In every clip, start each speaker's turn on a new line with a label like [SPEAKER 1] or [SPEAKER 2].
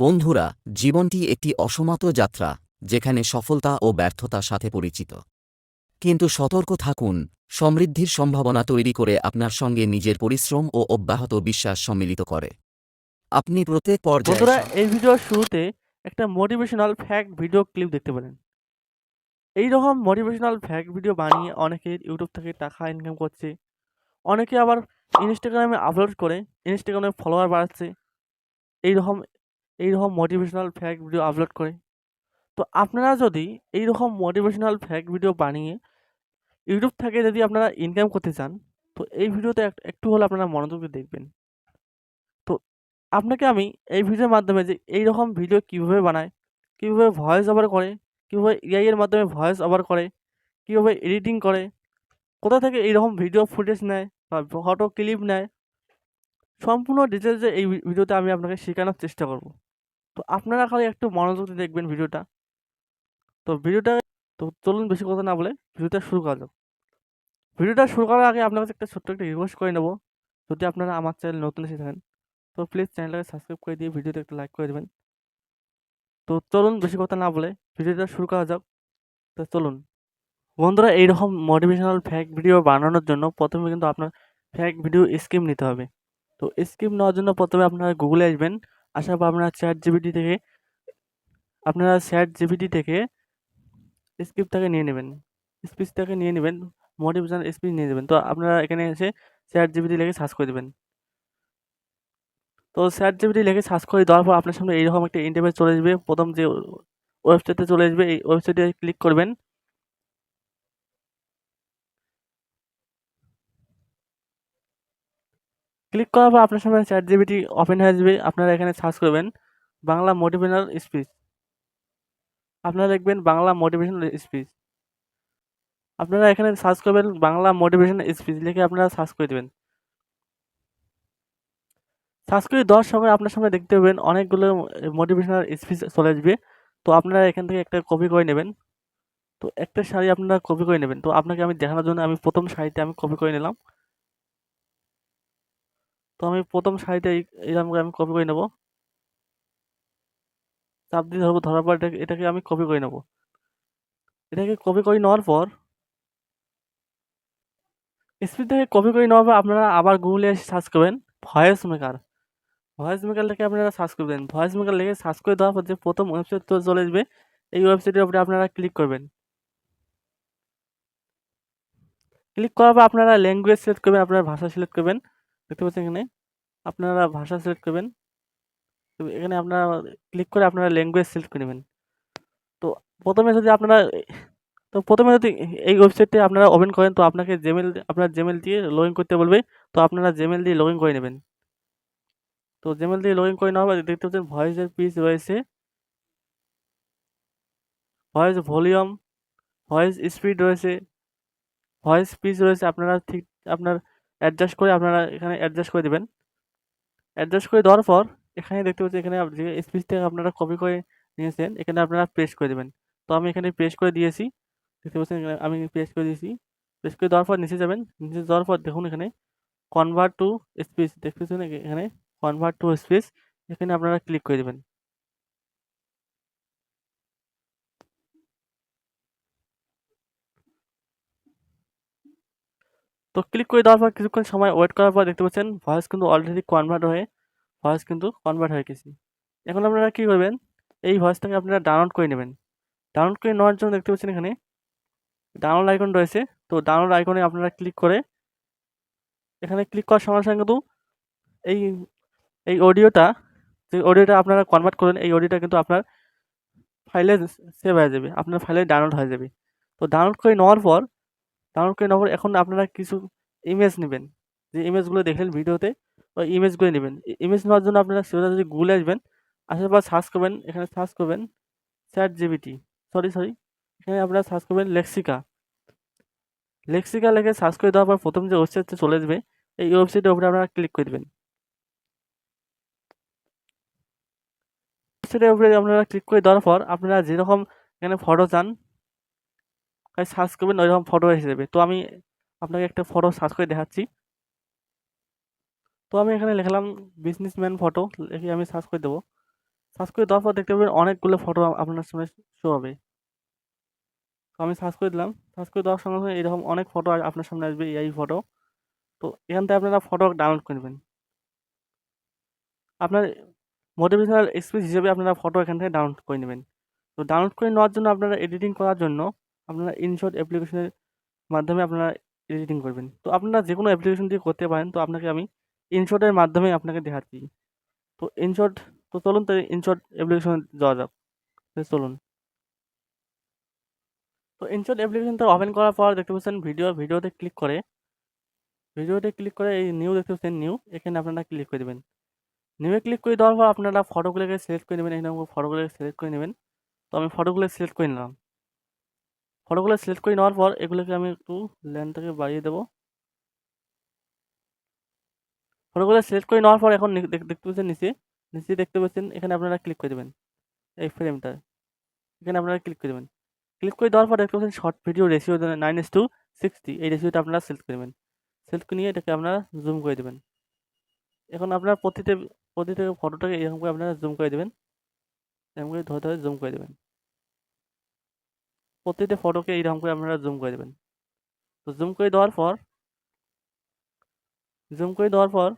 [SPEAKER 1] বন্ধুরা, জীবনটি একটি অসমাপ্ত যাত্রা, যেখানে সফলতা ও ব্যর্থতার সাথে পরিচিত। কিন্তু সতর্ক থাকুন, সমৃদ্ধির সম্ভাবনা তৈরি করে আপনার সঙ্গে নিজের পরিশ্রম ও অব্যাহত বিশ্বাস সম্মিলিত করে। আপনি প্রত্যেক পর্যায়ে
[SPEAKER 2] বন্ধুরা, এই ভিডিওর শুরুতে একটা মোটিভেশনাল ফ্যাক্ট ভিডিও ক্লিপ দেখতে পারেন। এই রকম মোটিভেশনাল ফ্যাক্ট ভিডিও বানিয়ে অনেকে ইউটিউব থেকে টাকা ইনকাম করছে, অনেকে আবার ইনস্টাগ্রামে আপলোড করে ইনস্টাগ্রামে ফলোয়ার বাড়াচ্ছে। এইরকম এইরকম মোটিভেশনাল ফ্যাক্ট ভিডিও আপলোড করে। তো আপনারা যদি এইরকম মোটিভেশনাল ফ্যাক্ট ভিডিও বানিয়ে ইউটিউব থেকে যদি আপনারা ইনকাম করতে চান, তো এই ভিডিওতে একটু হলে আপনারা মনোযোগ দিয়ে দেখবেন। তো আপনাকে আমি এই ভিডিওর মাধ্যমে যে এইরকম ভিডিও কীভাবে বানায়, কীভাবে ভয়েস ওভার করে, কীভাবে এআই এর মাধ্যমে ভয়েস ওভার করে, কীভাবে এডিটিং করে, কোথা থেকে এইরকম ভিডিও ফুটেজ নেয় বা ফটো ক্লিপ নেয়, সম্পূর্ণ ডিটেলসে এই ভিডিওতে আমি আপনাকে শেখানোর চেষ্টা করব। তো আপনারা খালি একটু মনোযোগ দিয়ে দেখবেন ভিডিওটা। তো চলুন বেশি কথা না বলে ভিডিওটা শুরু করা যাক। ভিডিওটা শুরু করার আগে আপনার কাছে একটা ছোট্ট একটা রিকোয়েস্ট করে নেব। যদি আপনারা আমার চ্যানেল নতুন এসে থাকেন, তো প্লিজ চ্যানেলটাকে সাবস্ক্রাইব করে দিয়ে ভিডিওতে একটা লাইক করে দেবেন। তো চলুন বেশি কথা না বলে ভিডিওটা শুরু করা যাক। তো চলুন বন্ধুরা, এইরকম মোটিভেশনাল ফ্যাক্ট ভিডিও বানানোর জন্য প্রথমে কিন্তু আপনার ফ্যাক্ট ভিডিও স্কিম নিতে হবে। তো স্কিম নেওয়ার জন্য প্রথমে আপনারা গুগলে আসবেন। আসার পর চ্যাট জিপিটি থেকে স্ক্রিপ্টটাকে নিয়ে নেবেন, স্পিচটাকে নিয়ে নেবেন, মোটিভেশনাল স্পিচ নিয়ে নেবেন। তো আপনারা এখানে এসে চ্যাট জিপিটি লিখে সার্চ করে দেবেন। তো চ্যাট জিপিটি লিখে সার্চ করে দেওয়ার পর আপনার সামনে এইরকম একটা ইন্টারফেস চলে আসবে। প্রথম যে ওয়েবসাইটে চলে আসবে, এই ওয়েবসাইটে ক্লিক করবেন। ক্লিক করার পর আপনার সামনে চ্যাট জিপিটি ওপেন হয়ে আসবে। আপনারা এখানে সার্চ করবেন বাংলা মোটিভেশনাল স্পিচ। আপনারা লিখবেন বাংলা মোটিভেশনাল স্পিচ। আপনারা এখানে সার্চ করবেন বাংলা মোটিভেশনাল স্পিচ লিখে আপনারা সার্চ করে দেবেন। সার্চ করে দেওয়ার সময় আপনার সামনে দেখতে পাবেন অনেকগুলো মোটিভেশনাল স্পিচ চলে আসবে। তো আপনারা এখান থেকে একটা কপি করে নেবেন। তো একটা শাড়ি আপনারা কপি করে নেবেন। তো আপনাকে আমি দেখানোর জন্য আমি প্রথম শাড়িতে আমি কপি করে নিলাম। তো আমি প্রথম শাড়িতে এরকম করে আমি কপি করে নেব। চাপ দিয়ে ধরবো, ধরার পর এটাকে আমি কপি করে নেব। এটাকে কপি করে নেওয়ার পর স্পিচ থেকে কপি করে নেওয়ার পর আপনারা আবার গুগলে এসে সার্চ করবেন ভয়েস মেকার। ভয়েস মেকার লিখে আপনারা সার্চ করবেন। ভয়েস মেকার লিখে সার্চ করে দেওয়ার পর যে প্রথম ওয়েবসাইট চলে আসবে, এই ওয়েবসাইটের উপরে আপনারা ক্লিক করবেন। ক্লিক করার পর আপনারা ল্যাঙ্গুয়েজ সিলেক্ট করবেন, আপনারা ভাষা সিলেক্ট করবেন। দেখতে পাচ্ছেন এখানে আপনারা ভাষা সিলেক্ট করবেন। তো এখানে আপনারা ক্লিক করে আপনারা ল্যাঙ্গুয়েজ সিলেক্ট করে নেবেন। তো প্রথমে যদি আপনারা তো প্রথমে যদি এই ওয়েবসাইটটি আপনারা ওপেন করেন, তো আপনাকে আপনার জিমেল দিয়ে লগ ইন করতে বলবে। তো আপনারা জিমেল দিয়ে লগ ইন করে নেবেন। তো জিমেল দিয়ে লগ ইন করে নেওয়ার পর দেখতে পাচ্ছেন ভয়েসের পিচ রয়েছে, ভয়েস ভলিউম, ভয়েস স্পিড রয়েছে, ভয়েস পিচ রয়েছে। আপনারা ঠিক আপনার এখানে অ্যাডজাস্ট করে দেবেন। অ্যাডজাস্ট করে দেওয়ার পর এখানে দেখতে পাচ্ছেন, এখানে যে স্পিচটা আপনারা কপি করে নিয়েছেন, এখানে আপনারা পেস্ট করে দেবেন। তো আমি এখানে পেস্ট করে দিয়েছি। দেখতে পাচ্ছেন এখানে আমি পেস্ট করে দিয়েছি। পেস্ট করে দেওয়ার পর নিচে যাবেন। নিচে যাওয়ার পর দেখুন এখানে কনভার্ট টু স্পিচ, দেখতেছেন এখানে কনভার্ট টু স্পিচ, এখানে আপনারা ক্লিক করে দেবেন। তো ক্লিক করে দেওয়ার পর কিছুক্ষণ সময় ওয়েট করার পর দেখতে পাচ্ছেন ভয়েস কিন্তু অলরেডি কনভার্ট হয়ে গেছে। এখন আপনারা কী করবেন, এই ভয়েসটাকে আপনারা ডাউনলোড করে নেবেন। ডাউনলোড করে নেওয়ার জন্য দেখতে পাচ্ছেন এখানে ডাউনলোড আইকন রয়েছে। তো ডাউনলোড আইকনে আপনারা ক্লিক করে এখানে ক্লিক করার সঙ্গে সঙ্গে কিন্তু এই এই অডিওটা যে অডিওটা আপনারা কনভার্ট করেন, এই অডিওটা কিন্তু আপনার ফাইলে সেভ হয়ে যাবে, আপনার ফাইলে ডাউনলোড হয়ে যাবে। তো ডাউনলোড করে নেওয়ার পর এখন আপনারা কিছু ইমেজ নেবেন। যে ইমেজগুলো দেখলেন ভিডিওতে, ওই ইমেজগুলো নেবেন। ইমেজ নেওয়ার জন্য আপনারা সোজাসুজি গুগলে আসবেন। আসার পর সার্চ করবেন, এখানে সার্চ করবেন চ্যাট জিপিটি, সরি এখানে আপনারা সার্চ করবেন লেক্সিকা। লেক্সিকা লিখে সার্চ করে দেওয়ার পর প্রথম যে ওয়েবসাইটটা চলে আসবে, এই ওয়েবসাইটের উপরে আপনারা ক্লিক করে দেবেন। ওয়েবসাইটের উপরে আপনারা ক্লিক করে দেওয়ার পর আপনারা যেরকম এখানে ফটো চান সার্চ করবেন, ওইরকম ফটো এসে যাবে। তো আমি আপনাকে একটা ফটো সার্চ করে দেখাচ্ছি। তো আমি এখানে লিখলাম বিজনেসম্যান ফটো, লিখে আমি সার্চ করে দেবো। সার্চ করে দেওয়ার পর দেখতে পাবেন অনেকগুলো ফটো আপনার সামনে শো হবে। তো আমি সার্চ করে দিলাম। সার্চ করে দেওয়ার সঙ্গে, সঙ্গে এরকম অনেক ফটো আপনার সামনে আসবে, এই ফটো। তো এখান থেকে আপনারা ফটো ডাউনলোড করে নেবেন। আপনার মোটিভেশনাল স্পিচ হিসেবে আপনারা ফটো এখান থেকে ডাউনলোড করে নেবেন। তো ডাউনলোড করে নেওয়ার জন্য আপনারা এডিটিং করার জন্য আপনারা ইনশট অ্যাপ্লিকেশনের মাধ্যমে আপনারা এডিটিং করবেন। তো আপনারা যেকোনো অ্যাপ্লিকেশন দিয়ে করতে পারেন। তো আপনাকে আমি ইনশটের মাধ্যমে আপনাকে দেখাচ্ছি। তো ইনশট, তো চলুন তাহলে ইনশট অ্যাপ্লিকেশনে যাওয়া যাক। তো চলুন। তো ইনশট অ্যাপ্লিকেশনটা ওপেন করার পর দেখতে পাচ্ছেন ভিডিওতে ক্লিক করে এই নিউ দেখতে পাচ্ছেন, নিউ, এখানে আপনারা ক্লিক করে দেবেন। নিউয়ে ক্লিক করে দেওয়ার পর আপনারা ফটোগুলোকে সিলেক্ট করে নেবেন। এখানে ফটোগুলোকে সিলেক্ট করে নেবেন। তো আমি ফটোগুলো সিলেক্ট করে নিলাম। ফটোগুলো সিলেক্ট করে নেওয়ার পর এগুলোকে আমি একটু লেন্থটাকে বাড়িয়ে দেবো। ফটোগুলো সিলেক্ট করে নেওয়ার পর এখন দেখতে পাচ্ছেন নিচে দেখতে পাচ্ছেন, এখানে আপনারা ক্লিক করে দেবেন। এই ফ্রেমটা এখানে আপনারা ক্লিক করে দেবেন। ক্লিক করে দেওয়ার পর দেখতে পাচ্ছেন শর্ট ভিডিও রেশিও 9:60, এই রেশিওটা আপনারা সিলেক্ট করে দেবেন। সিলেক্ট করে নিয়ে এটাকে আপনারা জুম করে দেবেন। এখন আপনারা প্রতিটা ফটোটাকে এরকম করে আপনারা জুম করে দেবেন। এরকম করে ধরে ধরে জুম করে দেবেন। প্রতিটা ফটোকে এইরকম করে আপনারা জুম করে দেবেন। তো জুম করে দেওয়ার পর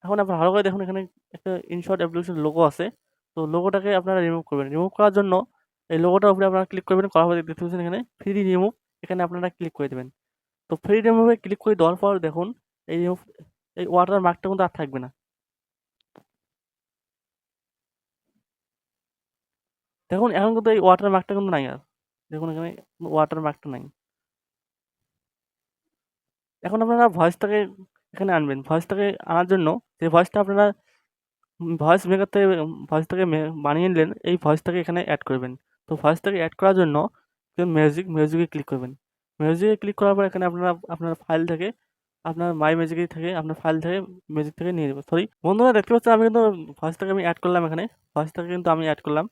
[SPEAKER 2] এখন আপনারা ভালো করে দেখুন, এখানে একটা ইনশট অ্যাপ্লিকেশন লোগো আছে। তো লোগোটাকে আপনারা রিমুভ করবেন। রিমুভ করার জন্য এই লোগোটার উপরে আপনারা ক্লিক করবেন। করার পর দেখতে পাচ্ছেন এখানে ফ্রি রিমুভ, এখানে আপনারা ক্লিক করে দেবেন। তো ফ্রি রিমুভে ক্লিক করে দেওয়ার পর দেখুন এই রিমুভ, এই ওয়াটার মার্কটা কিন্তু আর থাকবে না। দেখুন এখন কিন্তু এই ওয়াটার মার্কটা কিন্তু নাই আর। দেখুন এখানে ওয়াটার মার্কটা নাই। এখন আপনারা ভয়েসটাকে এখানে আনবেন। ভয়েসটাকে আনার জন্য যে ভয়েসটা আপনারা ভয়েসটাকে বানিয়ে নিলেন, এই ভয়েসটাকে এখানে অ্যাড করবেন। তো ভয়েসটাকে অ্যাড করার জন্য মিউজিকে ক্লিক করবেন। মিউজিকে ক্লিক করার পর এখানে আপনারা আপনার ফাইল থেকে, আপনার মাই মিউজিকে থেকে, আপনার ফাইল থেকে মিউজিক থেকে নিয়ে নেবেন। সরি বন্ধুরা, দেখতে পাচ্ছেন আমি কিন্তু ভয়েসটাকে আমি অ্যাড করলাম এখানে। ভয়েসটাকে কিন্তু আমি অ্যাড করলাম।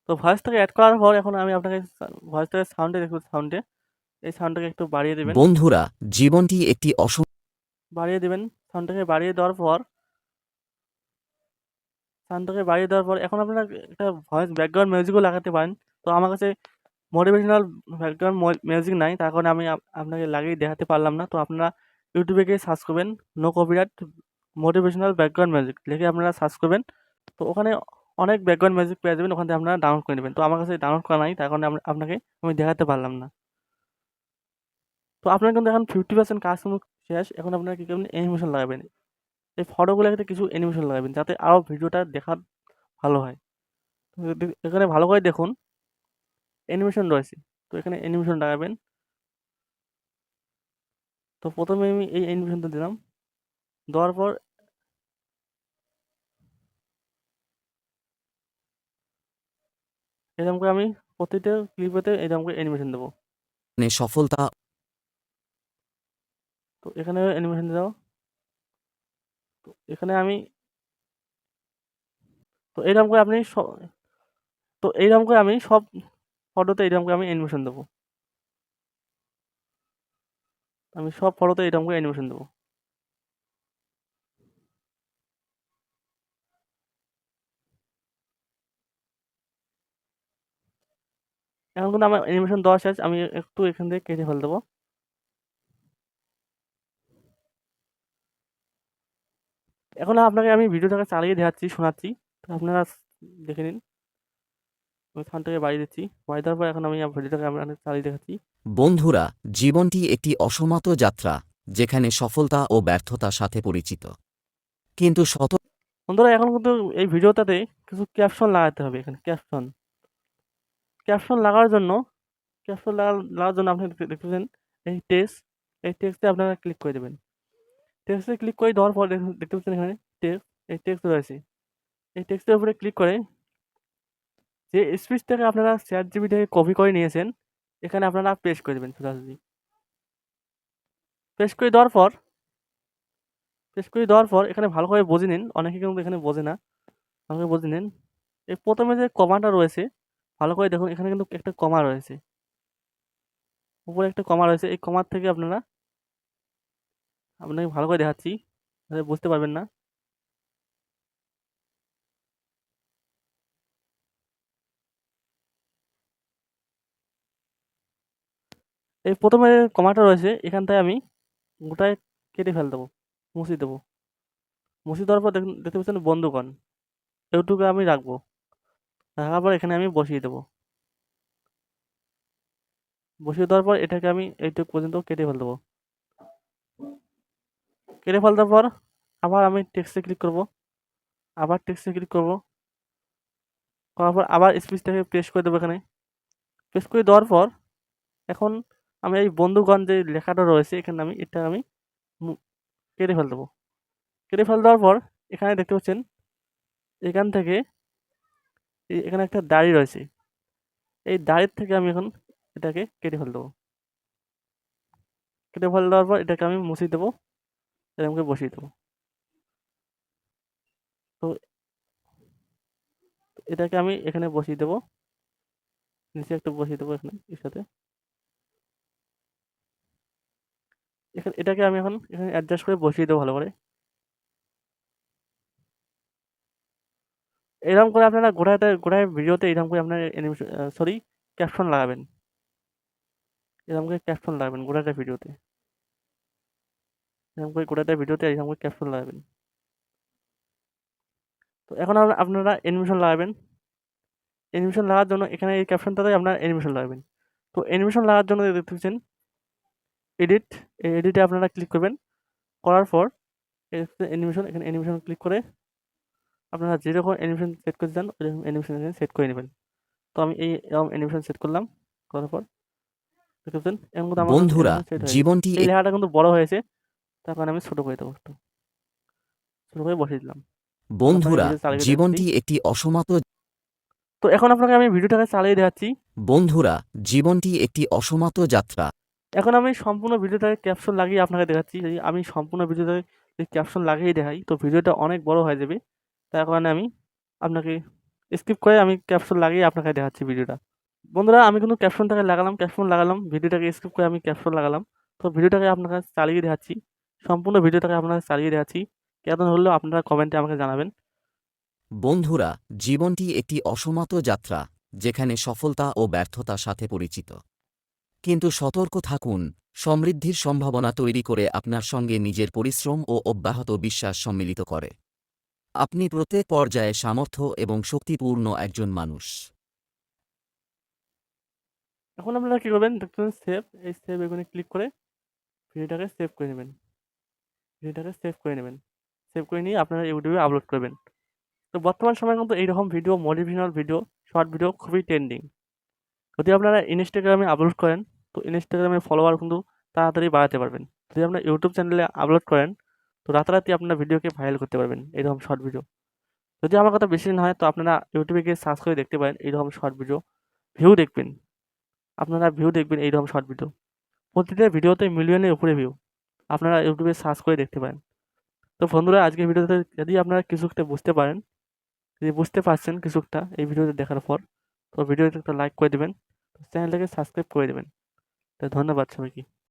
[SPEAKER 2] তো ভয়েসটাকে অ্যাড করার পর এখন আমি আপনাকে ভয়েসটাকে সাউন্ডে দেখুন, এই সাউন্ডটাকে একটু বাড়িয়ে দেবেন।
[SPEAKER 1] বন্ধুরা, জীবনটি একটি
[SPEAKER 2] বাড়িয়ে দেবেন। সাউন্ডটাকে বাড়িয়ে দেওয়ার পর এখন আপনারা একটা ভয়েস ব্যাকগ্রাউন্ড মিউজিকও লাগাতে পারেন। তো আমার কাছে মোটিভেশনাল ব্যাকগ্রাউন্ড মিউজিক নাই, তার কারণে আমি আপনাকে লাগিয়ে দেখাতে পারলাম না। তো আপনারা ইউটিউবে গিয়ে সার্চ করবেন no copyright motivational background music লিখে আপনারা সার্চ করবেন। তো ওখানে অনেক ব্যাকগ্রাউন্ড মিউজিক পেয়ে যাবেন, ওখান থেকে আপনারা ডাউনলোড করে নেবেন। তো আমার কাছে ডাউনলোড করা নাই, তার কারণে আপনাকে আমি দেখাতে পারলাম না। তো আপনার কিন্তু এখন 50% কাজ কিন্তু শেষ। এখন আপনারা কী করবেন, অ্যানিমেশন লাগাবেন। এই ফটোগুলোতে কিছু অ্যানিমেশন লাগাবেন যাতে আরও ভিডিওটা দেখার ভালো হয়। তো এখানে ভালো করে দেখুন অ্যানিমেশন রয়েছে। তো এখানে অ্যানিমেশন লাগাবেন। তো প্রথমে আমি এই অ্যানিমেশনটা দিলাম। দেওয়ার পর এরকম করে আমি প্রতিটা ক্লিপেতে এরকম করে অ্যানিমেশন দেবো।
[SPEAKER 1] সফলতা।
[SPEAKER 2] তো এখানে অ্যানিমেশন দাও। তো এখানে আমি তো এইরকম করে আপনি তো এইরকম করে আমি সব ফটোতে এরকম করে আমি অ্যানিমেশন দেবো। আমি সব ফটোতে এরকম করে অ্যানিমেশন দেবো। এখন কিন্তু আমার অ্যানিমেশন দেওয়া শেষ। আমি একটু এখান থেকে কেটে ফেলে দেবো। এখন আপনাকে আমি ভিডিওটাকে চালিয়ে দেখাচ্ছি, শোনাচ্ছি। তো আপনারা দেখে নিন। আমি সাউন্ডটাকে বাড়িয়ে দিচ্ছি। বাড়িয়ে দেওয়ার পর এখন আমি ভিডিওটাকে আপনাদের চালিয়ে দেখাচ্ছি।
[SPEAKER 1] বন্ধুরা, জীবনটি একটি অসমাত যাত্রা, যেখানে সফলতা ও ব্যর্থতা সাথে পরিচিত। কিন্তু
[SPEAKER 2] বন্ধুরা এখন কিন্তু এই ভিডিওটাতে কিছু ক্যাপশন লাগাতে হবে। এখানে ক্যাপশন লাগার জন্য লাগার জন্য আপনি দেখতেছেন এই টেক্সটে আপনারা ক্লিক করে দেবেন। টেক্সটে ক্লিক করে দেওয়ার পর দেখতে পাচ্ছেন এখানে টেক্সট রয়েছে। এই টেক্সটের উপরে ক্লিক করে যে স্পিচটাকে আপনারা ChatGPT থেকে কপি করে নিয়েছেন, এখানে আপনারা পেস্ট করে দেবেন সোজাসুজি। পেস্ট করে দেওয়ার পর এখানে ভালো করে বুঝে নিন। অনেকে কিন্তু এখানে বোঝে না, ভালো করে বুঝে নিন। এই প্রথমে যে কমাটা রয়েছে ভালো করে দেখুন, এখানে কিন্তু একটা কমা রয়েছে, উপরে একটা কমা রয়েছে। এই কমার থেকে আপনাকে ভালো করে দেখাচ্ছি, বুঝতে পারবেন না। এই প্রথমে কমাটা রয়েছে এখান থেকে আমি গোটায় কেটে ফেল দেবো, মুছে দেবো। মুছে দেওয়ার পর দেখতে পাচ্ছেন বন্ধুগণ, এইটুকু আমি রাখবো। রাখার পর এখানে আমি বসিয়ে দেবো। বসিয়ে দেওয়ার পর এটাকে আমি এইটুকু পর্যন্ত কেটে ফেল দেবো। কেটে ফেল দেওয়ার পর আবার আমি টেক্সটে ক্লিক করব। আবার টেক্সটে ক্লিক করব। করার পর আবার স্পেসটাকে প্রেস করে দেবো এখানে। প্রেস করে দেওয়ার পর এখন আমি এই বন্ধুগণ যে লেখাটা রয়েছে এখানে এটা আমি কেটে ফেল দেবো। কেটে ফেল দেওয়ার পর এখানে দেখতে পাচ্ছেন এখান থেকে এখানে একটা দাড়ি রয়েছে। এই দাড়ির থেকে আমি এখন এটাকে কেটে ফেল দেবো। কেটে ফেল দেওয়ার পর এটাকে আমি মুছিয়ে দেবো, এরকম করে বসিয়ে দেবো। তো এটাকে আমি এখানে বসিয়ে দেবো, নিচে একটু বসিয়ে দেবো এখানে এর সাথে। এটাকে আমি এখন এখানে অ্যাডজাস্ট করে বসিয়ে দেবো ভালো করে। এরকম করে আপনারা গোটায় ভিডিওতে এরকম করে আপনার অ্যানিমেশন সরি ক্যাপশন লাগাবেন। এরকম করে ক্যাপশন লাগাবেন গোটাটা ভিডিওতে। এরকম করে গোটাটা ভিডিওতে এরকম করে ক্যাপশন লাগাবেন। তো এখন আপনারা অ্যানিমেশন লাগাবেন। অ্যানিমেশন লাগার জন্য এখানে এই ক্যাপশনটাতে আপনারা অ্যানিমেশন লাগাবেন। তো অ্যানিমেশন লাগার জন্য দেখতে পাচ্ছেন এডিট, এই এডিটে আপনারা ক্লিক করবেন। করার পর অ্যানিমেশন, এখানে অ্যানিমেশন ক্লিক করে আপনারা যেরকম অ্যানিমেশন সেট করতে চান ওইরকম অ্যানিমেশন এখানে সেট করে নেবেন। তো আমি এরকম অ্যানিমেশন সেট করলাম। করার পর দেখতে পাচ্ছেন এরকম কিন্তু আমার কিন্তু
[SPEAKER 1] বন্ধুরা,
[SPEAKER 2] অ্যানিমেশন সেট হয়ে গেছে।
[SPEAKER 1] জীবনটি
[SPEAKER 2] এই লেখাটা কিন্তু বড় হয়েছে, তার কারণে আমি ছোট করে দেবো একটু। ছোট করে বসিয়ে দিলাম। আপনাকে
[SPEAKER 1] বন্ধুরা,
[SPEAKER 2] ভিডিও চালিয়ে দেখাচ্ছি।
[SPEAKER 1] জীবনটি একটি অসমাপ্ত
[SPEAKER 2] তো এখন আপনাকে আমি ভিডিওটাকে চালিয়ে দেখাচ্ছি।
[SPEAKER 1] বন্ধুরা, জীবনটি একটি অসমাপ্ত যাত্রা।
[SPEAKER 2] এখন আমি সম্পূর্ণ ভিডিওটাকে ক্যাপশন লাগিয়ে আপনাকে দেখাচ্ছি। যদি আমি সম্পূর্ণ ভিডিওটাকে যদি ক্যাপশন লাগিয়ে দেখাই তো ভিডিওটা অনেক বড় হয়ে যাবে। তার কারণে আমি আপনাকে স্কিপ করে আমি ক্যাপশন লাগিয়ে আপনাকে দেখাচ্ছি ভিডিওটা। বন্ধুরা আমি কিন্তু ক্যাপশনটাকে ক্যাপশন লাগালাম, ভিডিওটাকে স্কিপ করে আমি ক্যাপশন লাগালাম। তো ভিডিওটাকে আপনার কাছে চালিয়ে দেখাচ্ছি। সম্পূর্ণ ভিডিওটাকে আপনার কাছে চালিয়ে দেখাচ্ছি। কেমন হলো আপনারা কমেন্টে আমাকে জানাবেন।
[SPEAKER 1] বন্ধুরা, জীবনটি একটি অসমাপ্ত যাত্রা, যেখানে সফলতা ও ব্যর্থতা সাথে পরিচিত। কিন্তু সতর্ক থাকুন, সমৃদ্ধির সম্ভাবনা তৈরি করে আপনার সঙ্গে নিজের পরিশ্রম ও অব্যাহত বিশ্বাস সম্মিলিত করে। আপনি প্রত্যেক পর্যায়ে সামর্থ্য এবং শক্তিপূর্ণ একজন মানুষ।
[SPEAKER 2] এখন আপনারা কী করবেন দেখবেন সেভ, এই সেভ এখানে ক্লিক করে ভিডিওটাকে সেভ করে নেবেন। ভিডিওটাকে সেভ করে নেবেন। সেভ করে নিয়ে আপনারা ইউটিউবে আপলোড করবেন। তো বর্তমান সময়ে কিন্তু এইরকম video, motivational video, short video খুবই ট্রেন্ডিং। যদি আপনারা ইনস্টাগ্রামে আপলোড করেন তো ইনস্টাগ্রামে ফলোয়ার কিন্তু তাড়াতাড়ি বাড়াতে পারবেন। যদি আপনার ইউটিউব চ্যানেলে আপলোড করেন তো রাতারাতি আপনার ভিডিওকে ভাইরাল করতে পারবেন এইরকম শর্ট ভিডিও। যদি আমার কথা বেশি না হয় তো আপনারা ইউটিউবে গিয়ে সার্চ করে দেখতে পারেন এইরকম শর্ট ভিডিও। ভিউ দেখবেন, আপনারা ভিউ দেখবেন এইরকম শর্ট ভিডিও। প্রতিটা ভিডিওতে মিলিয়নের উপরে ভিউ। আপনারা ইউটিউবে সার্চ করে দেখতে পারেন। তো বন্ধুরা আজকের ভিডিওতে যদি আপনারা কিছু একটা বুঝতে পারেন, যদি বুঝতে পারছেন কিছু একটা এই ভিডিওটা দেখার পর, তো ভিডিওতে একটা লাইক করে দেবেন, চ্যানেলটাকে সাবস্ক্রাইব করে দেবেন। তো ধন্যবাদ সবাইকে।